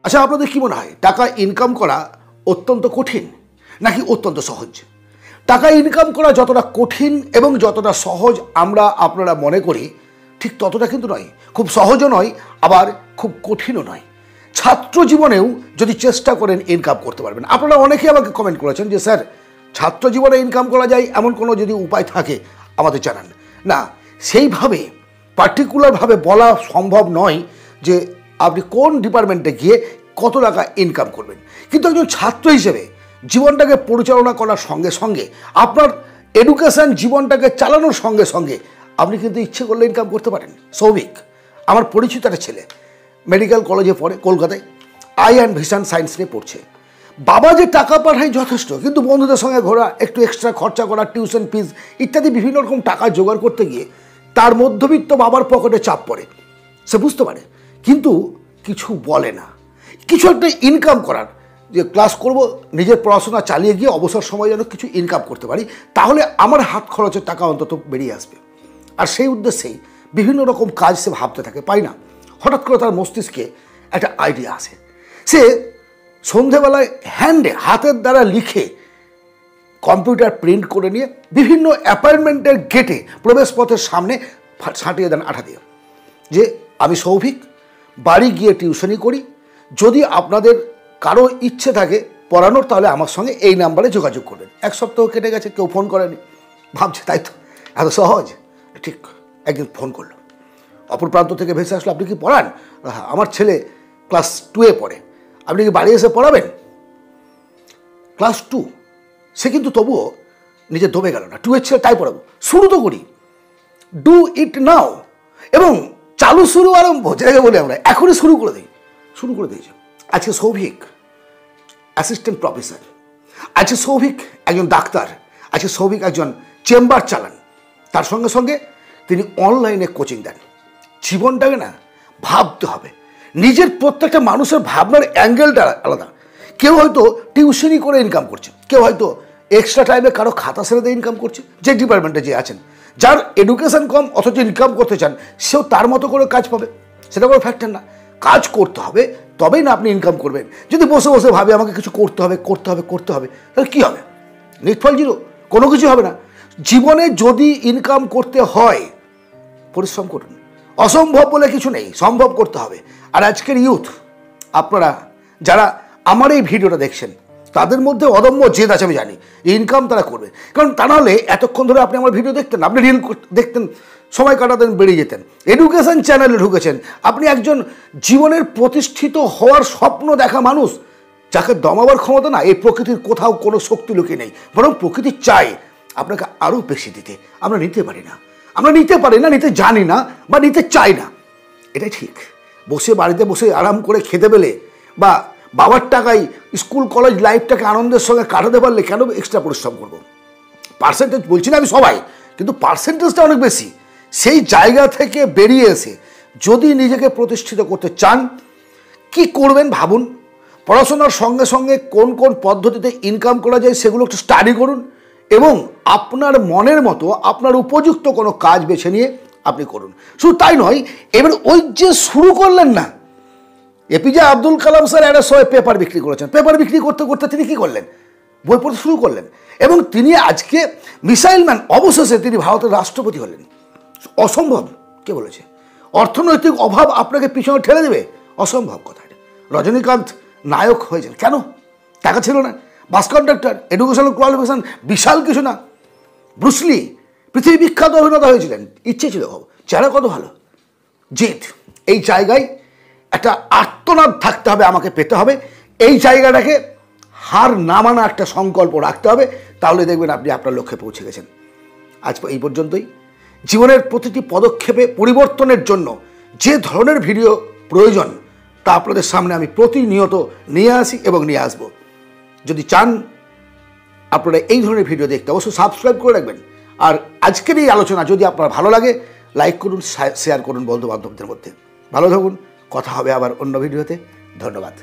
আচ্ছা, আপনাদের কি মনে হয় টাকা ইনকাম করা অত্যন্ত কঠিন নাকি অত্যন্ত সহজ? টাকা ইনকাম করা যতটা কঠিন এবং যতটা সহজ আপনারা মনে করি, ঠিক ততটা কিন্তু নয়। খুব সহজও নয়, আবার খুব কঠিনও নয়। ছাত্র জীবনেও যদি চেষ্টা করেন ইনকাম করতে পারবেন। আপনারা অনেকেই আমাকে কমেন্ট করেছেন যে স্যার, ছাত্র জীবনে ইনকাম করা যায় এমন কোনো যদি উপায় থাকে আমাদের জানান। না, সেইভাবে পার্টিকুলারভাবে বলা সম্ভব নয় যে আপনি কোন ডিপার্টমেন্টে গিয়ে কত টাকা ইনকাম করবেন। কিন্তু একজন ছাত্র হিসেবে জীবনটাকে পরিচালনা করার সঙ্গে সঙ্গে আপনার এডুকেশন জীবনটাকে চালানোর সঙ্গে সঙ্গে আপনি কিন্তু ইচ্ছে করলে ইনকাম করতে পারেন। সৌভিক আমার পরিচিত একটা ছেলে, মেডিকেল কলেজে পড়ে, কলকাতায় আই অ্যান্ড ভিশন সায়েন্স নিয়ে পড়ছে। বাবা যে টাকা পাঠায় যথেষ্ট, কিন্তু বন্ধুদের সঙ্গে ঘোরা, একটু এক্সট্রা খরচা করা, টিউশন ফিস ইত্যাদি বিভিন্ন রকম টাকা জোগাড় করতে গিয়ে তার মধ্যবিত্ত বাবার পকেটে চাপ পড়ে। সে বুঝতে পারে কিন্তু কিছু বলে না। কিছু একটা ইনকাম করার, যে ক্লাস করব, নিজের পড়াশোনা চালিয়ে গিয়ে অবসর সময় যেন কিছু ইনকাম করতে পারি, তাহলে আমার হাত খরচের টাকা অন্তত বেরিয়ে আসবে। আর সেই উদ্দেশ্যেই বিভিন্ন রকম কাজ সে ভাবতে থাকে, পায় না। হঠাৎ করে তার মস্তিষ্কে একটা আইডিয়া আসে। সে সন্ধেবেলায় হাতের দ্বারা লিখে কম্পিউটার প্রিন্ট করে নিয়ে বিভিন্ন অ্যাপার্টমেন্টের গেটে, প্রবেশপথের সামনে ছাঁটিয়ে দেন আঠা দিয়ে, যে আমি সৌভিক, বাড়ি গিয়ে টিউশনি করি, যদি আপনাদের কারো ইচ্ছে থাকে পড়ানোর তাহলে আমার সঙ্গে এই নাম্বারে যোগাযোগ করবেন। এক সপ্তাহ কেটে গেছে, কেউ ফোন করেনি। ভাবছে তাই তো, এত সহজ। ঠিক একদিন ফোন করলো, অপর প্রান্ত থেকে ভেসে আসলো, আপনি কি পড়ান? আমার ছেলে ক্লাস 2-এ পড়ে, আপনি কি বাড়ি এসে পড়াবেন? ক্লাস 2, সে কিন্তু তবুও নিজে দমে গেল না। 2-এর ছেলে তাই পড়াবো, শুরু তো করি, ডু ইট নাও। এবং চালু শুরু আরম্ভ যেটাকে বলি আমরা, এখনই শুরু করে দিয়েছে। আজকে সৌভিক অ্যাসিস্ট্যান্ট প্রফেসর, আজকে সৌভিক একজন ডাক্তার, আজকে সৌভিক একজন চেম্বার চালান। তার সঙ্গে সঙ্গে তিনি অনলাইনে কোচিং দেন। জীবনটাকে না ভাবতে হবে, নিজের প্রত্যেকটা মানুষের ভাবনার অ্যাঙ্গেলটা আলাদা। কেউ হয়তো টিউশনি করে ইনকাম করছে, কেউ হয়তো এক্সট্রা টাইমে কারো খাতা ছেড়ে দিয়ে ইনকাম করছে। যে ডিপার্টমেন্টে যে আছেন, যার এডুকেশন কম অথচ ইনকাম করতে চান, সেও তার মতো করে কাজ পাবে, সেটা কোনো ফ্যাক্টর না। কাজ করতে হবে, তবেই না আপনি ইনকাম করবেন। যদি বসে বসে ভাবে আমাকে কিছু করতে হবে, তাহলে কী হবে? নিষ্ফল জিরো, কোনো কিছু হবে না। জীবনে যদি ইনকাম করতে হয়, পরিশ্রম করুন। অসম্ভব বলে কিছু নেই, সম্ভব করতে হবে। আর আজকের ইউথ, আপনারা যারা আমার এই ভিডিওটা দেখছেন, তাদের মধ্যে অদম্য জেদ আছে, আমি জানি। ইনকাম তারা করবে, কারণ তা নাহলে এতক্ষণ ধরে আপনি আমার ভিডিও দেখতেন, আপনি রিল দেখতেন, সময় কাটাতেন, বেরিয়ে যেতেন। এডুকেশন চ্যানেলে ঢুকেছেন, আপনি একজন জীবনের প্রতিষ্ঠিত হওয়ার স্বপ্ন দেখা মানুষ, যাকে দমাবার ক্ষমতা না এই প্রকৃতির কোথাও কোনো শক্তি লুকিয়ে নেই। বরং প্রকৃতি চায় আপনাকে আরও বেশি দিতে। আমরা নিতে পারি না, নিতে জানি না, বা নিতে চাই না। এটাই ঠিক। বাড়িতে বসে আরাম করে খেতে পেলে, বা বাবার টাকায় স্কুল কলেজ লাইফটাকে আনন্দের সঙ্গে কাটাতে পারলে কেন এক্সট্রা পরিশ্রম করব? পার্সেন্টেজ বলছি না আমি সবাই, কিন্তু পার্সেন্টেজটা অনেক বেশি। সেই জায়গা থেকে বেরিয়ে এসে যদি নিজেকে প্রতিষ্ঠিত করতে চান, কি করবেন ভাবুন। পড়াশোনার সঙ্গে সঙ্গে কোন কোন পদ্ধতিতে ইনকাম করা যায় সেগুলো একটু স্টাডি করুন, এবং আপনার মনের মতো আপনার উপযুক্ত কোনো কাজ বেছে নিয়ে আপনি করুন। শুধু তাই নয়, এবার ওই যে শুরু করলেন না, এপিজে আব্দুল কালাম স্যার একটা সময় পেপার বিক্রি করেছেন। পেপার বিক্রি করতে করতে তিনি কি করলেন? বই পড়তে শুরু করলেন, এবং তিনি আজকে মিসাইল ম্যান, অবশেষে তিনি ভারতের রাষ্ট্রপতি হলেন। অসম্ভব কে বলেছে? অর্থনৈতিক অভাব আপনাকে পিছনে ঠেলে দেবে? অসম্ভব কথা। রজনীকান্ত নায়ক হয়েছেন কেন? টাকা ছিল না। বাস কন্ডাক্টর, এডুকেশনাল কোয়ালিফিকেশন বিশাল কিছু না। ব্রুসলি পৃথিবী বিখ্যাত অভিনেতা হয়েছিলেন, ইচ্ছে ছিল, চেহারা কত ভালো। জেদ, এই জায়গায় একটা আর্তনাদ থাকতে হবে, আমাকে পেতে হবে। এই জায়গাটাকে হার না মানা একটা সংকল্প রাখতে হবে, তাহলে দেখবেন আপনি আপনার লক্ষ্যে পৌঁছে গেছেন। আজ এই পর্যন্তই। জীবনের প্রতিটি পদক্ষেপে পরিবর্তনের জন্য যে ধরনের ভিডিও প্রয়োজন তা আপনাদের সামনে আমি প্রতিনিয়ত নিয়ে আসি এবং নিয়ে আসবো। যদি চান আপনারা এই ধরনের ভিডিও দেখতে, অবশ্যই সাবস্ক্রাইব করে রাখবেন। আর আজকের এই আলোচনা যদি আপনার ভালো লাগে, লাইক করুন, শেয়ার করুন বন্ধু বান্ধবদের মধ্যে। ভালো থাকুন, কথা হবে আবার অন্য ভিডিওতে। ধন্যবাদ।